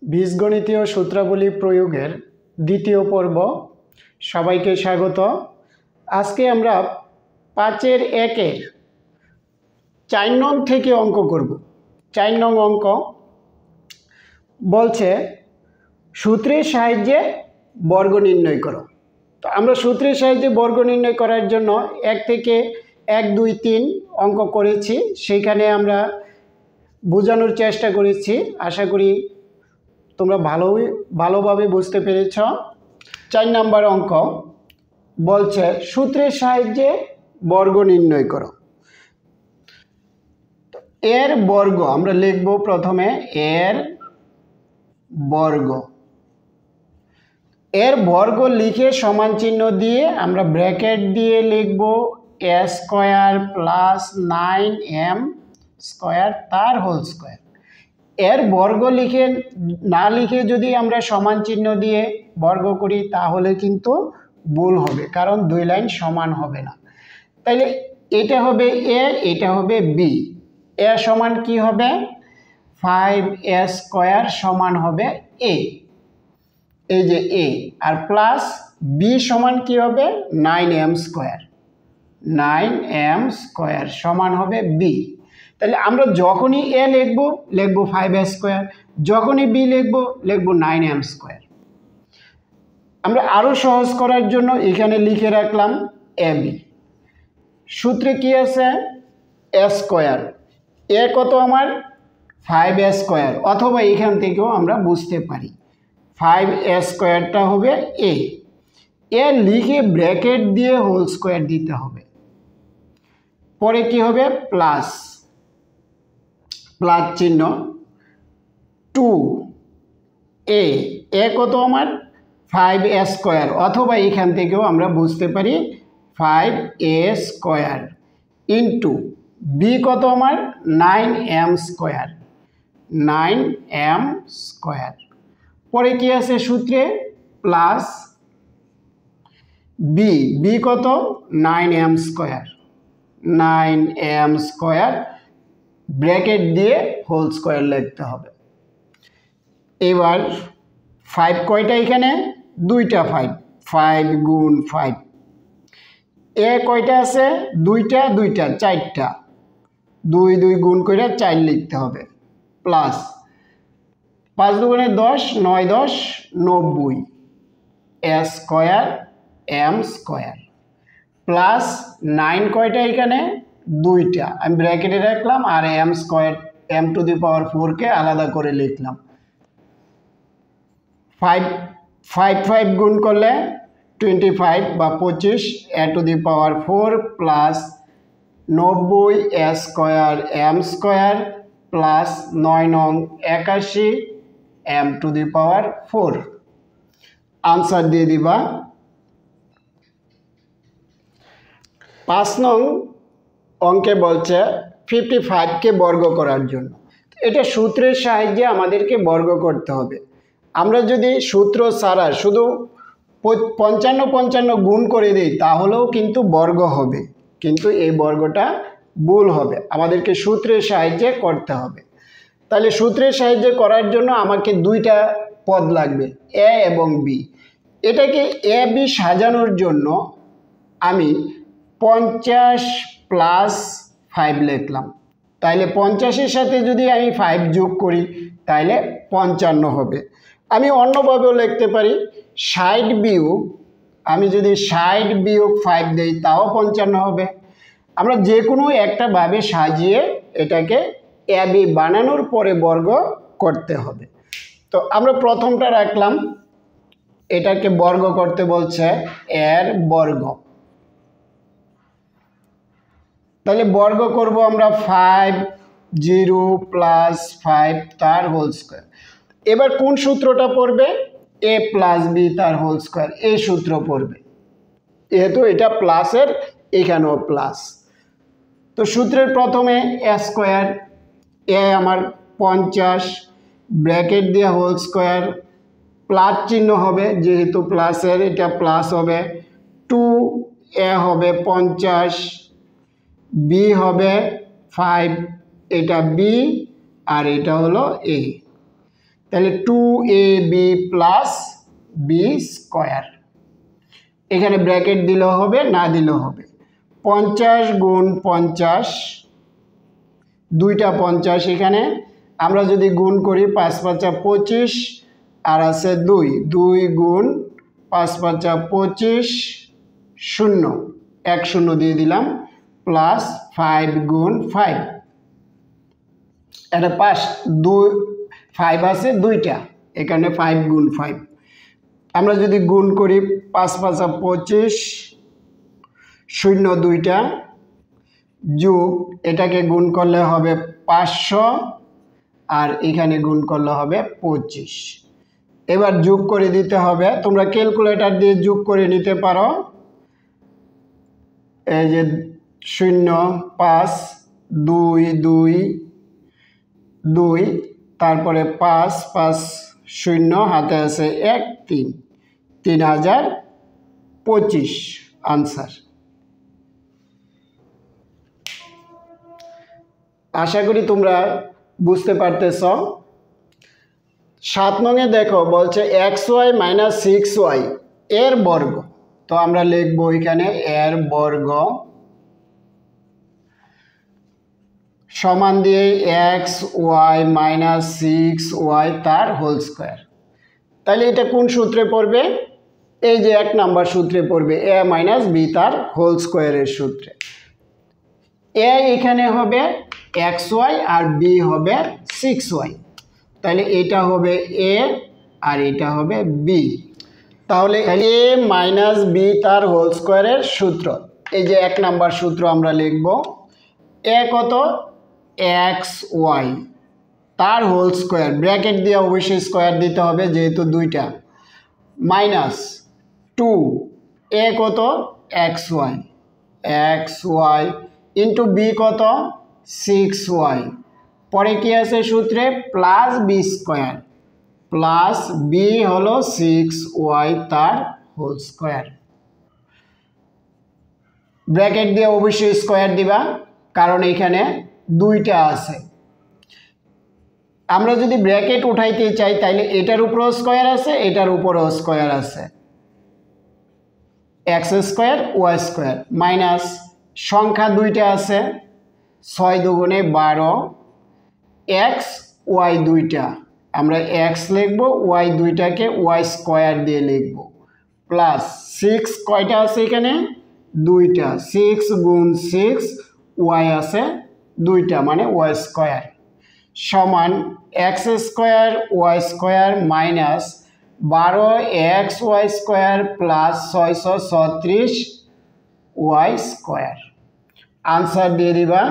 বীজগণিতীয় সূত্রাবলী প্রয়োগের দ্বিতীয় পর্ব। সবাইকে স্বাগত। আজকে আমরা 5-এর 1-এর 4 নং থেকে অঙ্ক করব। 4 নং অঙ্ক বলছে সূত্রের সাহায্যে বর্গ নির্ণয় করো। তো আমরা সূত্রের সাহায্যে বর্গ নির্ণয় করার জন্য 1 থেকে 1, 2, 3 অঙ্ক করেছি। সেইখানে আমরা বোঝানোর চেষ্টা করেছি। আশা করি তোমরা ভালোভাবে বুঝতে পেরেছ। 4 নম্বর অঙ্ক বলছে সূত্রের সাহায্যে বর্গ নির্ণয় করো। এর বর্গ আমরা লিখব প্রথমে এর বর্গ। এর বর্গ লিখে সমান চিহ্ন দিয়ে আমরা ব্র্যাকেট দিয়ে লিখব a square plus 9m square তার হোল স্কয়ার। এর বর্গ না লিখে যদি আমরা সমান চিহ্ন দিয়ে বর্গ করি তাহলে কিন্তু ভুল হবে, কারণ 2 লাইন সমান হবে না। তাইলে এটা হবে a, এটা হবে b। a সমান কি হবে 5a স্কয়ার সমান হবে a, এই যে a, আর প্লাস b সমান কি হবে 9m স্কয়ার, 9m স্কয়ার সমান হবে b। তাহলে আমরা যখনই a লিখব 5a স্কয়ার, যখনই b লিখব 9m স্কয়ার। আমরা আরো সহজ করার জন্য এখানে লিখে রাখলাম ab। সূত্রে কি আছে a স্কয়ার, a কত আমার 5a স্কয়ার, অথবা এখান থেকেও আমরা বুঝতে পারি 5a স্কয়ারটা হবে a। a লিখে ব্র্যাকেট দিয়ে হোল স্কয়ার দিতে হবে। পরে কি হবে প্লাস চিহ্ন 2a, a কত আমার 5a স্কয়ার, অথবা এখান থেকেও আমরা বুঝতে পারি 5a স্কয়ার ইন্টু b কত আমার 9m স্কয়ার, 9m স্কয়ার। পরে কি আছে সূত্রে প্লাস b কত 9m square, 9m square bracket দিয়ে হোল স্কয়ার লিখতে হবে। এবার 5 কয়টা এখানে 2টা 5 গুণ 5। এ কয়টা আছে 2টা 4টা, 2 গুণ করে 4 লিখতে হবে। প্লাস 5 দুগুণে 10, 9 10 90 a square m square. Plus 9 কয়টা এখানে 2টা, আমি ব্র্যাকেটে রাখলাম, আর m square m to the power 4 কে আলাদা করে লিখলাম। 5 গুণ করলে 25 বা 25 a two the power 4 plus 90 a square m square plus 9 নং 81 m to the power 4। Answer দিয়ে দিবা। 5 নং অঙ্কে বলছে 55 কে বর্গ করার জন্য। এটা সূত্রের সাহায্যে আমাদেরকে বর্গ করতে হবে। আমরা যদি সূত্র ছাড়া শুধু 55 গুণ করে দিই তাহলেও কিন্তু বর্গ হবে, কিন্তু এই বর্গটা ভুল হবে। আমাদেরকে সূত্রের সাহায্যে করতে হবে। তাহলে সূত্রের সাহায্যে করার জন্য আমাকে 2টা পদ লাগবে, a এবং b। এটাকে a b সাজানোর জন্য আমি 50 প্লাস 5 লিখলাম। তাইলে 50-এর সাথে যদি আমি 5 যোগ করি তাইলে 55 হবে। আমি অন্যভাবেও লিখতে পারি 60 বিয়োগ, আমি যদি 60 বিয়োগ 5 দেই তাও 55 হবে। আমরা যে কোনো একটা ভাবে সাজিয়ে এটাকে a b বানানোর পরে বর্গ করতে হবে। তো আমরা প্রথমটা রাখলাম, এটাকে বর্গ করতে বলছে এর বর্গ। তাহলে বর্গ করব আমরা 5 0 প্লাস 5 তার হোল স্কয়ার। এবার কোন সূত্রটা পড়বে a প্লাস b তার হোল স্কয়ার, এই সূত্র পড়বে, যেহেতু এটা প্লাসের এখানেও প্লাস। তো সূত্রের প্রথমে a স্কয়ার, a আমার 50 ব্র্যাকেট দিয়ে হোল স্কয়ার, প্লাস চিহ্ন হবে যেহেতু প্লাসের, এটা প্লাস হবে, 2a হবে 50, b হবে 5, এটা b আর এটা হলো a। তাহলে 2ab প্লাস বি স্কোয়ার, এখানে ব্র্যাকেট দিলেও হবে না দিলেও হবে। 50 গুণ 50, দুইটা 50 এখানে আমরা যদি গুণ করি 5 5 25 আর আছে 2, 2 গুণ 5 5 25 0, 1 0 দিয়ে দিলাম প্লাস 5 গুণ 5, এটা 5 আছে দুইটা, এখানে 5 গুণ 5 আমরা যদি গুণ করি 5 5 25 0 দুইটা যোগ এটাকে গুণ করলে হবে 500 আর এখানে গুণ করলে হবে 25। এবার যোগ করে দিতে হবে, তোমরা ক্যালকুলেটর দিয়ে যোগ করে নিতে পারো। এই যে 0 5 2 2 2, তারপরে 5 5 0 হাতে আছে 1 3, 3025 আনসার। আশা করি তোমরা বুঝতে পারতেছ। 7 নং এ দেখো বলছে xy মাইনাস 6y এর বর্গ, তো আমরা লিখবো এখানে এর বর্গ সমান দিয়ে xy মাইনাস 6y তার হোল স্কোয়ার। তাহলে এটা কোন সূত্রে পড়বে? এই যে 1 নাম্বার সূত্রে পড়বে, a মাইনাস বি তার হোল স্কোয়ারের সূত্রে। a এখানে হবে xy আর b হবে 6y, তাহলে এটা হবে a আর এটা হবে b। তাহলে a মাইনাস বি তার হোল স্কোয়ারের সূত্র, এই যে 1 নাম্বার সূত্র আমরা লিখব। a কত? xy তার হোল স্কোয়ার, ব্র্যাকেট দিয়ে অবশ্যই স্কোয়ার দিতে হবে যেহেতু দুইটা, মাইনাস 2 a কত? xy ইন্টু বি কত? 6y, পরে কি আছে সূত্রে? Plus b square, plus b হলো 6y তার হোল স্কোয়ার। ব্র্যাকেট দিয়ে অবশ্যই স্কোয়ার দিবা কারণ এখানে দুইটা আছে। আমরা যদি ব্র্যাকেট উঠাইতে চাই তাহলে এটার উপরেও স্কোয়ার আছে, এটার উপরেও স্কোয়ার আছে, x square y square, minus সংখ্যা দুইটা আছে, 6 দুগুণে 12, এক্স ওয়াই দুইটা, আমরা এক্স লিখবো, ওয়াই দুইটাকে ওয়াই স্কোয়ার দিয়ে লিখব, প্লাস 6 কয়টা আছে এখানে? দুইটা, 6 গুণ 6 ওয়াই আছে দুইটা মানে ওয়াই স্কোয়ার, সমান x square y square minus 12 x y square plus 636 y square. Answer দিয়ে দিবা